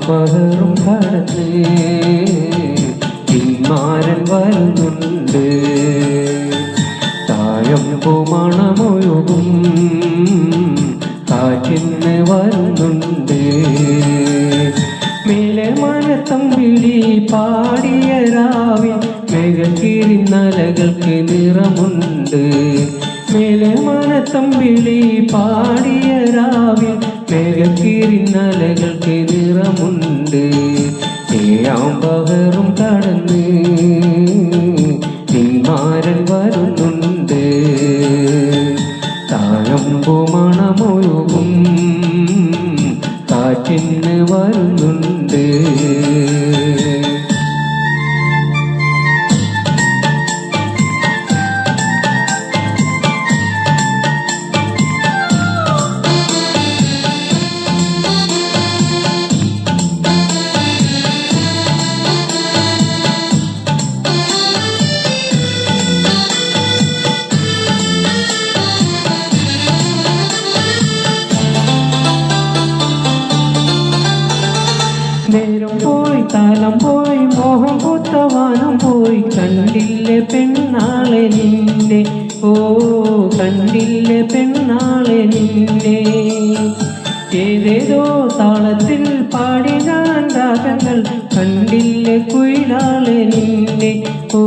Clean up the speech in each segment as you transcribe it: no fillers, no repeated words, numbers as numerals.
പകറും കടന്ന് പിന്മാരൻ വരുന്നുണ്ട്. താഴമ്പു മണമൊഴുകും കാറ്റിന്ന് വരുന്നുണ്ട്. മേലെ മനത്തമ്പിളി പാടിയ രാവിൽ മേഘക്കിരിന്നലകൾക്ക് നിറമുണ്ട്. മേലെ മനത്തമ്പിളി പാടിയ രാവിൽ മേഘക്കിരിന്നലകൾക്ക് നിറമുണ്ട്. ഏഴാം പകറും കടന്ന് പിന്മാരൻ വരുന്നുണ്ട്. താഴമ്പു മണമൊഴുകും കാറ്റിന്ന് വരുന്നുണ്ട്. നേരം പോയി കാലം പോയി മോഹം പൂത്തവാനം പോയി കണ്ടില്ലേ പെണ്ണാളെ നിന്നെ. ഓ കണ്ടില്ലേ പെണ്ണാളെ നിന്നെ. ഏതേതോ താളത്തിൽ പാടി ഞാൻ രാഗങ്ങൾ കണ്ടില്ലേ കുയിലാളെ നിന്നെ. ഓ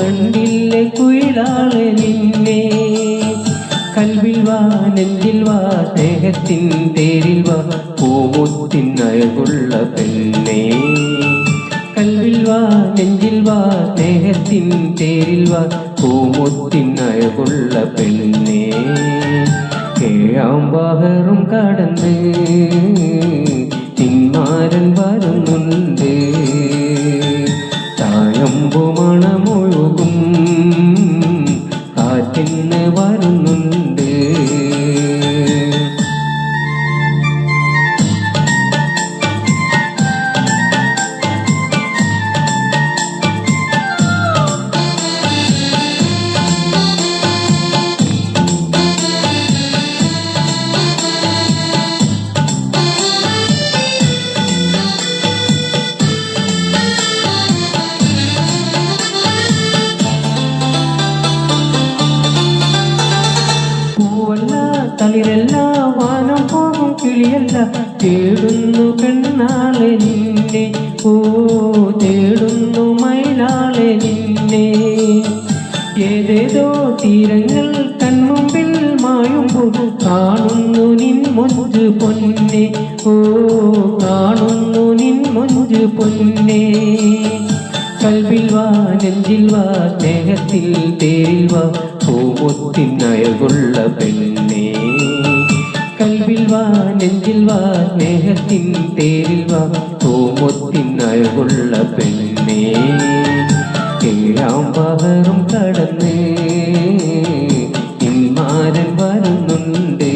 കണ്ടില്ലേ കുയിലാളെ നിന്നെ. കൽവിൽ വാ നെഞ്ചിൽ വാ സ്നേഹത്തിൻ തേരിൽ വാ പൂമുത്തിൻ അഴകുള്ള പെണ്ണേ. കൽവിൽ വാ നെഞ്ചിൽ വാ സ്നേഹത്തിൻ തേരിൽ വാ പൂമുത്തിൻ അഴകുള്ള പെണ്ണേ. ഏഴാം പകറും കടന്ന് പിന്മാരൻ വരുന്നുണ്ട്. താഴമ്പു മണമൊഴുകും കാറ്റിന്ന് വരുന്നുണ്ട്. തളിരല്ല വാനം പോകും കിളിയല്ല തേടുന്നു പെണ്ണാളെ നിന്നെ. ഓ തേടുന്നു മയിലാളെ നിന്നെ. ഏതേതോ തീരങ്ങൾ കൺമുമ്പിൽ മായുമ്പോൾ കാണുന്നു നിൻ മൊഞ്ച് പൊന്നെ. ഓ കാണുന്നു നിൻ മൊഞ്ച് പൊന്നെ. കൽവിൽ വാ നെഞ്ചിൽ വാ സ്നേഹത്തിൽ തേരിൽ വാ പൂമുത്തിൻ അഴകുള്ള പെണ്ണേ. കൽവിൽ വാ നെഞ്ചിൽ വാ സ്നേഹത്തിൻ തേരിൽ വാ പൂമുത്തിൻ അഴകുള്ള പെണ്ണേ. ഏഴാം പകറും കടന്ന് പിന്മാരൻ വരുന്നുണ്ട്.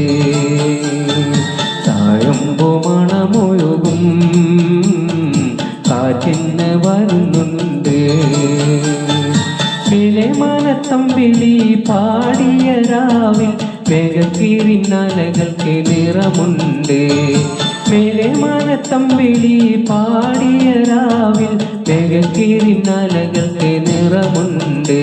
താഴമ്പു മണമൊഴുകും കാറ്റിന്ന് വരുന്നുണ്ട്. മേലെ മനത്തമ്പിളി പാടിയ രാവിൽ മേഘക്കിരിന്നലകൾക്ക് നിറമുണ്ട്. മേലെ മനത്തമ്പിളി പാടിയ രാവിൽ മേഘക്കിരിന്നലകൾക്ക് നിറമുണ്ട്.